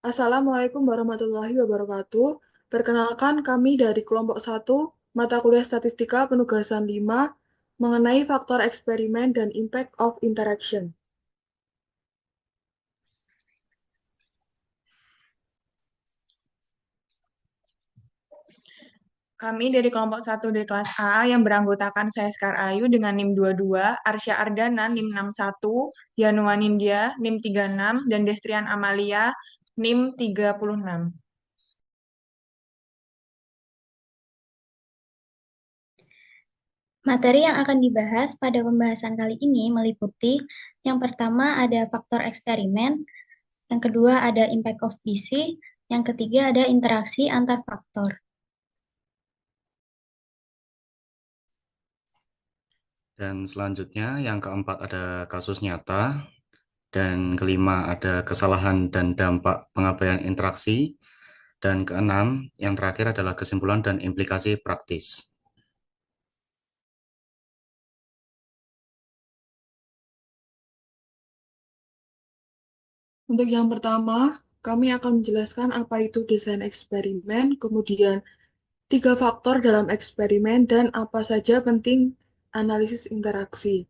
Assalamualaikum warahmatullahi wabarakatuh. Perkenalkan kami dari kelompok 1, mata kuliah Statistika penugasan 5, mengenai faktor eksperimen dan impact of interaction. Kami dari kelompok 1 dari kelas A yang beranggotakan saya Sekar Ayu dengan NIM 22, Arsya Ardana NIM 61, Yanuwa Nindya NIM 36, dan Destrian Amalia NIM 36. Materi yang akan dibahas pada pembahasan kali ini meliputi yang pertama ada faktor eksperimen, yang kedua ada impact of PC, yang ketiga ada interaksi antar faktor. Dan selanjutnya yang keempat ada kasus nyata, dan kelima ada kesalahan dan dampak pengabaian interaksi, dan keenam yang terakhir adalah kesimpulan dan implikasi praktis. Untuk yang pertama, kami akan menjelaskan apa itu desain eksperimen, kemudian 3 faktor dalam eksperimen, dan apa saja penting analisis interaksi.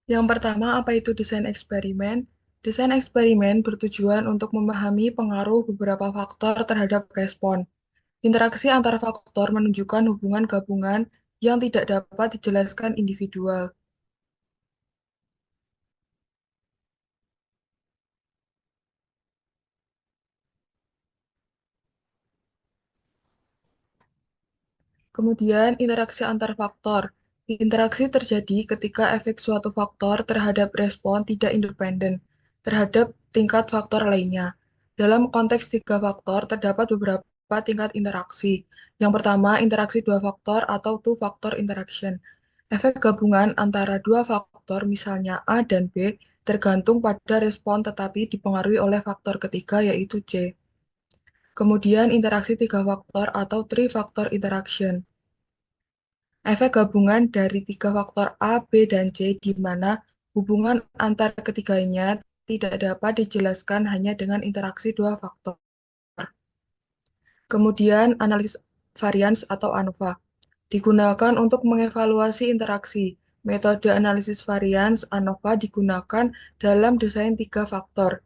Yang pertama, apa itu desain eksperimen? Desain eksperimen bertujuan untuk memahami pengaruh beberapa faktor terhadap respon. Interaksi antar faktor menunjukkan hubungan gabungan yang tidak dapat dijelaskan individual. Kemudian, interaksi antar faktor. Interaksi terjadi ketika efek suatu faktor terhadap respon tidak independen terhadap tingkat faktor lainnya. Dalam konteks 3 faktor, terdapat beberapa tingkat interaksi. Yang pertama, interaksi 2 faktor atau two-factor interaction. Efek gabungan antara dua faktor, misalnya A dan B, tergantung pada respon tetapi dipengaruhi oleh faktor ketiga, yaitu C. Kemudian, interaksi 3 faktor atau three-factor interaction. Efek gabungan dari 3 faktor A, B, dan C di mana hubungan antar ketiganya tidak dapat dijelaskan hanya dengan interaksi 2 faktor. Kemudian, analisis varians atau ANOVA digunakan untuk mengevaluasi interaksi. Metode analisis varians ANOVA digunakan dalam desain 3 faktor.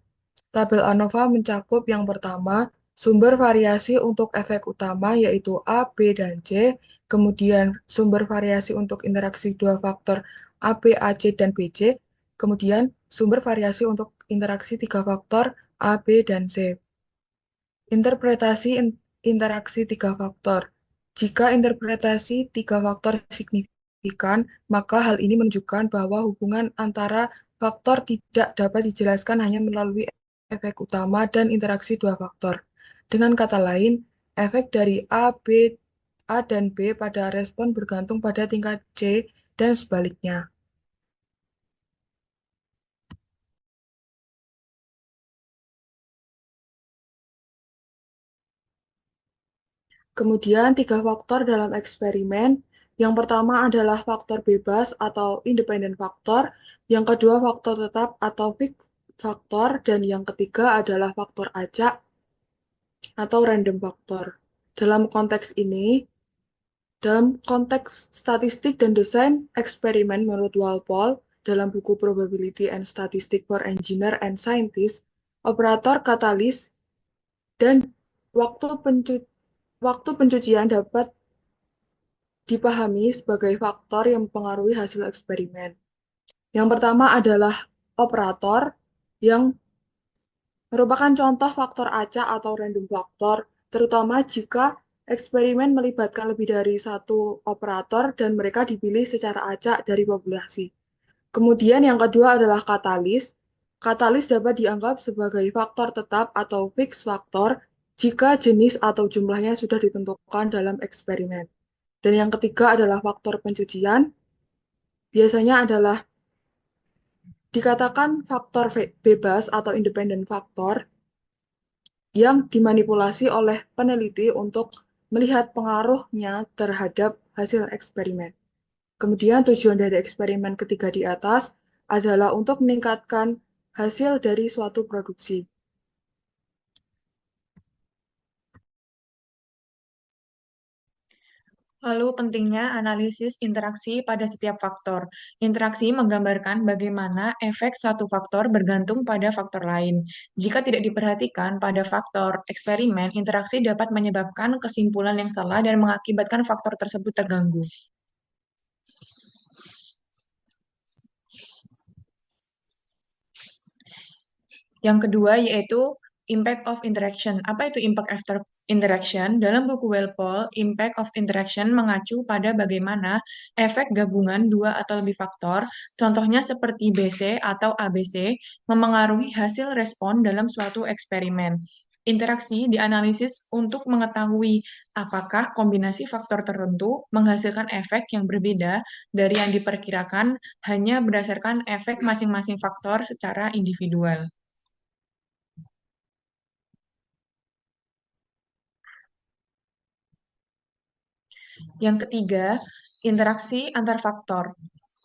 Tabel ANOVA mencakup yang pertama, sumber variasi untuk efek utama yaitu A, B, dan C, kemudian sumber variasi untuk interaksi 2 faktor A, B, AC, dan BC, kemudian sumber variasi untuk interaksi 3 faktor A, B, dan C. Interpretasi interaksi 3 faktor. Jika interpretasi 3 faktor signifikan, maka hal ini menunjukkan bahwa hubungan antara faktor tidak dapat dijelaskan hanya melalui efek utama dan interaksi 2 faktor. Dengan kata lain, efek dari A dan B pada respon bergantung pada tingkat C dan sebaliknya. Kemudian 3 faktor dalam eksperimen. Yang pertama adalah faktor bebas atau independen faktor, yang kedua faktor tetap atau fixed faktor, dan yang ketiga adalah faktor acak atau random faktor. Dalam konteks ini, dalam konteks statistik dan desain eksperimen menurut Walpole dalam buku Probability and Statistics for Engineer and Scientists, operator katalis dan waktu pencucian dapat dipahami sebagai faktor yang mempengaruhi hasil eksperimen. Yang pertama adalah operator yang merupakan contoh faktor acak atau random faktor, terutama jika eksperimen melibatkan lebih dari satu operator dan mereka dipilih secara acak dari populasi. Kemudian yang kedua adalah katalis. Katalis dapat dianggap sebagai faktor tetap atau fixed faktor jika jenis atau jumlahnya sudah ditentukan dalam eksperimen. Dan yang ketiga adalah faktor pencucian, biasanya adalah dikatakan faktor bebas atau independen faktor yang dimanipulasi oleh peneliti untuk melihat pengaruhnya terhadap hasil eksperimen. Kemudian tujuan dari eksperimen ketiga di atas adalah untuk meningkatkan hasil dari suatu produksi. Lalu pentingnya analisis interaksi pada setiap faktor. Interaksi menggambarkan bagaimana efek satu faktor bergantung pada faktor lain. Jika tidak diperhatikan pada faktor eksperimen, interaksi dapat menyebabkan kesimpulan yang salah dan mengakibatkan faktor tersebut terganggu. Yang kedua yaitu impact of interaction. Apa itu impact after interaction? Dalam buku Walpole, impact of interaction mengacu pada bagaimana efek gabungan dua atau lebih faktor, contohnya seperti BC atau ABC, memengaruhi hasil respon dalam suatu eksperimen. Interaksi dianalisis untuk mengetahui apakah kombinasi faktor tertentu menghasilkan efek yang berbeda dari yang diperkirakan hanya berdasarkan efek masing-masing faktor secara individual. Yang ketiga, interaksi antar faktor.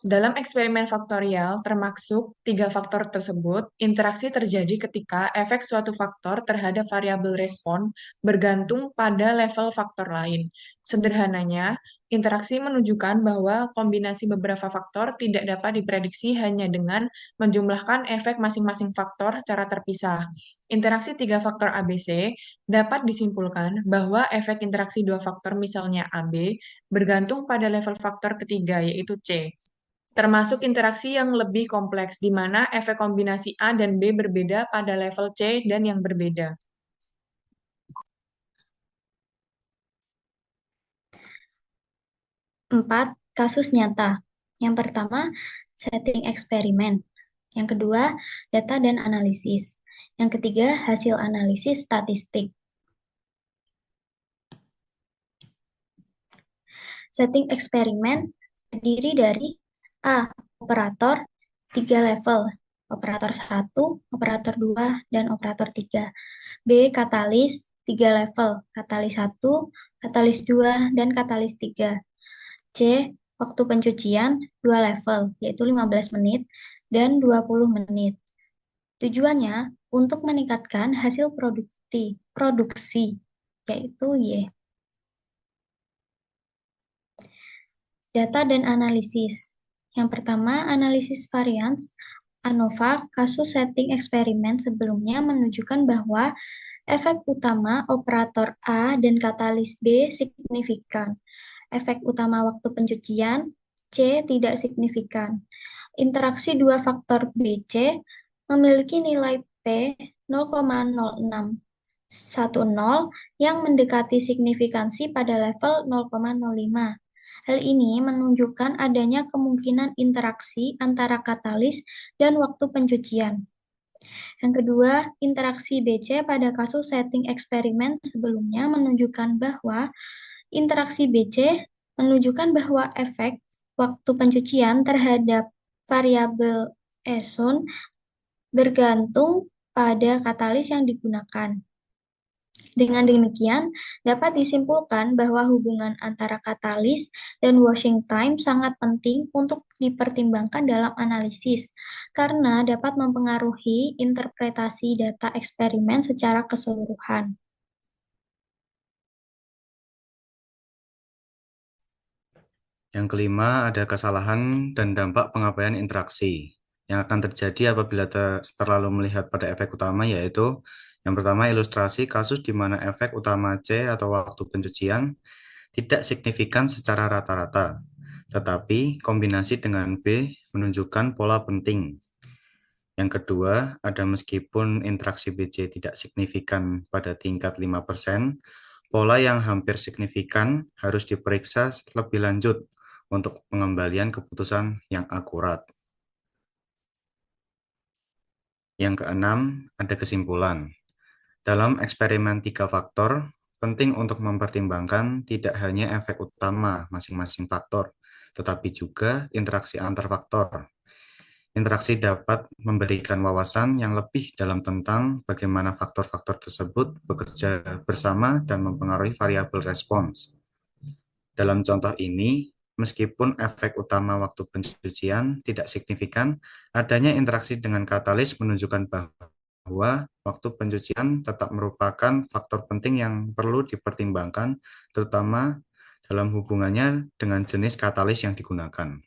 Dalam eksperimen faktorial, termasuk tiga faktor tersebut, interaksi terjadi ketika efek suatu faktor terhadap variabel respon bergantung pada level faktor lain. Sederhananya, interaksi menunjukkan bahwa kombinasi beberapa faktor tidak dapat diprediksi hanya dengan menjumlahkan efek masing-masing faktor secara terpisah. Interaksi tiga faktor ABC dapat disimpulkan bahwa efek interaksi dua faktor misalnya AB bergantung pada level faktor ketiga, yaitu C. Termasuk interaksi yang lebih kompleks, di mana efek kombinasi A dan B berbeda pada level C dan yang berbeda. Empat, kasus nyata. Yang pertama, setting eksperimen. Yang kedua, data dan analisis. Yang ketiga, hasil analisis statistik. Setting eksperimen terdiri dari A. Operator 3 level, operator 1, operator 2, dan operator 3. B. Katalis 3 level, katalis 1, katalis 2, dan katalis 3. C. Waktu pencucian 2 level, yaitu 15 menit dan 20 menit. Tujuannya untuk meningkatkan hasil produksi, yaitu Y. Data dan analisis. Yang pertama, analisis varians. ANOVA, kasus setting eksperimen sebelumnya menunjukkan bahwa efek utama operator A dan katalis B signifikan. Efek utama waktu pencucian C tidak signifikan. Interaksi dua faktor BC memiliki nilai P 0,0610 yang mendekati signifikansi pada level 0,05. Hal ini menunjukkan adanya kemungkinan interaksi antara katalis dan waktu pencucian. Yang kedua, interaksi BC pada kasus setting eksperimen sebelumnya menunjukkan bahwa interaksi BC menunjukkan bahwa efek waktu pencucian terhadap variabel Esun bergantung pada katalis yang digunakan. Dengan demikian, dapat disimpulkan bahwa hubungan antara katalis dan washing time sangat penting untuk dipertimbangkan dalam analisis, karena dapat mempengaruhi interpretasi data eksperimen secara keseluruhan. Yang kelima ada kesalahan dan dampak pengabaian interaksi yang akan terjadi apabila terlalu melihat pada efek utama, yaitu yang pertama ilustrasi kasus di mana efek utama C atau waktu pencucian tidak signifikan secara rata-rata, tetapi kombinasi dengan B menunjukkan pola penting. Yang kedua, ada meskipun interaksi BC tidak signifikan pada tingkat 5%, pola yang hampir signifikan harus diperiksa lebih lanjut untuk pengembalian keputusan yang akurat. Yang keenam, ada kesimpulan. Dalam eksperimen 3 faktor, penting untuk mempertimbangkan tidak hanya efek utama masing-masing faktor, tetapi juga interaksi antar faktor. Interaksi dapat memberikan wawasan yang lebih dalam tentang bagaimana faktor-faktor tersebut bekerja bersama dan mempengaruhi variabel respons. Dalam contoh ini, meskipun efek utama waktu pencucian tidak signifikan, adanya interaksi dengan katalis menunjukkan bahwa waktu pencucian tetap merupakan faktor penting yang perlu dipertimbangkan, terutama dalam hubungannya dengan jenis katalis yang digunakan.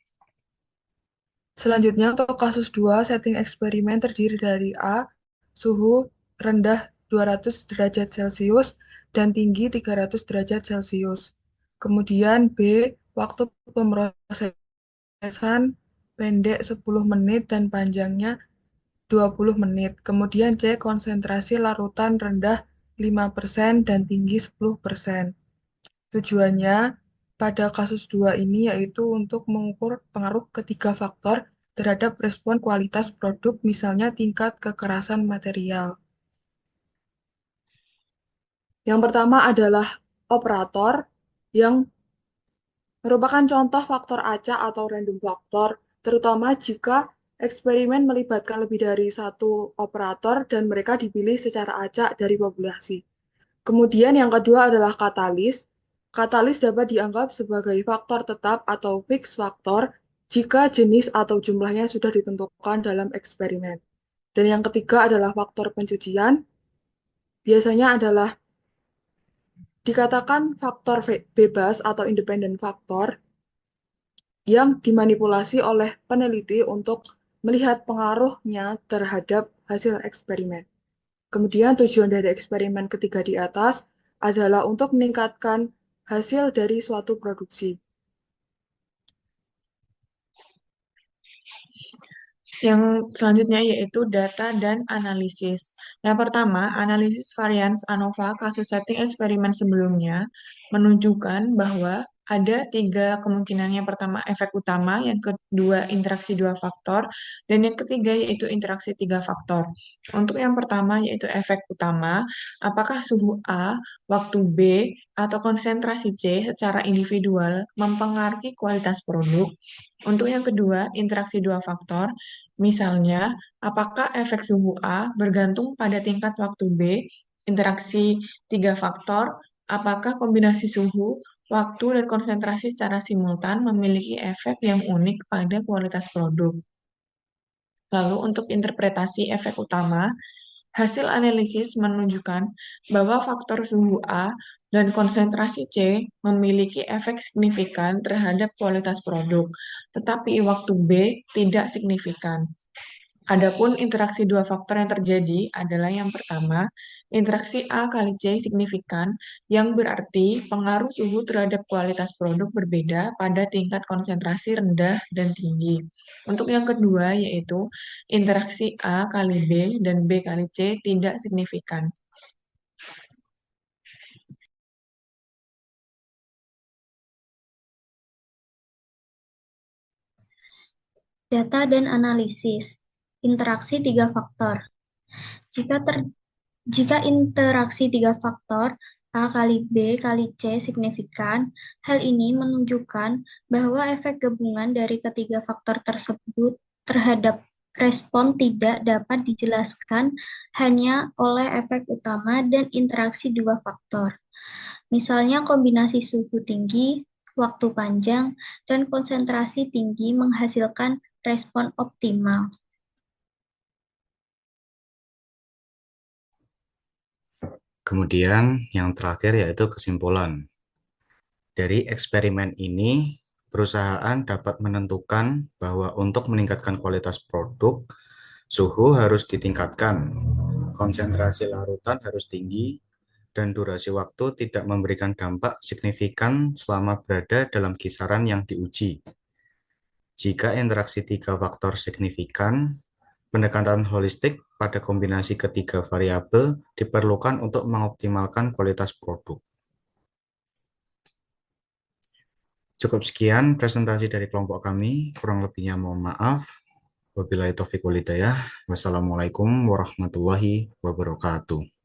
Selanjutnya untuk kasus 2, setting eksperimen terdiri dari A, suhu rendah 200 derajat Celcius dan tinggi 300 derajat Celcius. Kemudian B, waktu pemrosesan pendek 10 menit dan panjangnya 20 menit. Kemudian C, konsentrasi larutan rendah 5% dan tinggi 10%. Tujuannya pada kasus 2 ini yaitu untuk mengukur pengaruh ketiga faktor terhadap respon kualitas produk, misalnya tingkat kekerasan material. Yang pertama adalah operator yang merupakan contoh faktor acak atau random faktor, terutama jika eksperimen melibatkan lebih dari satu operator dan mereka dipilih secara acak dari populasi. Kemudian yang kedua adalah katalis. Katalis dapat dianggap sebagai faktor tetap atau fix faktor jika jenis atau jumlahnya sudah ditentukan dalam eksperimen. Dan yang ketiga adalah faktor pencucian. Biasanya adalah dikatakan faktor bebas atau independen faktor yang dimanipulasi oleh peneliti untuk melihat pengaruhnya terhadap hasil eksperimen. Kemudian tujuan dari eksperimen ketiga di atas adalah untuk meningkatkan hasil dari suatu produksi. Yang selanjutnya yaitu data dan analisis. Yang pertama, analisis varians ANOVA kasus setting eksperimen sebelumnya menunjukkan bahwa ada 3 kemungkinan. Yang pertama, efek utama, yang kedua, interaksi 2 faktor, dan yang ketiga yaitu interaksi 3 faktor. Untuk yang pertama yaitu efek utama, apakah suhu A, waktu B, atau konsentrasi C secara individual mempengaruhi kualitas produk. Untuk yang kedua, interaksi 2 faktor, misalnya, apakah efek suhu A bergantung pada tingkat waktu B, interaksi 3 faktor, apakah kombinasi suhu, waktu, dan konsentrasi secara simultan memiliki efek yang unik pada kualitas produk. Lalu untuk interpretasi efek utama, hasil analisis menunjukkan bahwa faktor suhu A dan konsentrasi C memiliki efek signifikan terhadap kualitas produk, tetapi waktu B tidak signifikan. Adapun interaksi 2 faktor yang terjadi adalah yang pertama, interaksi A kali C signifikan, yang berarti pengaruh suhu terhadap kualitas produk berbeda pada tingkat konsentrasi rendah dan tinggi. Untuk yang kedua, yaitu interaksi A kali B dan B kali C tidak signifikan. Data dan analisis. Interaksi 3 faktor. Jika interaksi 3 faktor A kali B kali C signifikan, hal ini menunjukkan bahwa efek gabungan dari ketiga faktor tersebut terhadap respon tidak dapat dijelaskan hanya oleh efek utama dan interaksi 2 faktor. Misalnya kombinasi suhu tinggi, waktu panjang, dan konsentrasi tinggi menghasilkan respon optimal. Kemudian yang terakhir yaitu kesimpulan. Dari eksperimen ini, perusahaan dapat menentukan bahwa untuk meningkatkan kualitas produk, suhu harus ditingkatkan, konsentrasi larutan harus tinggi, dan durasi waktu tidak memberikan dampak signifikan selama berada dalam kisaran yang diuji. Jika interaksi 3 faktor signifikan, pendekatan holistik pada kombinasi ketiga variabel diperlukan untuk mengoptimalkan kualitas produk. Cukup sekian presentasi dari kelompok kami, kurang lebihnya mohon maaf. Wabillahi taufiq wal hidayah. Wassalamualaikum warahmatullahi wabarakatuh.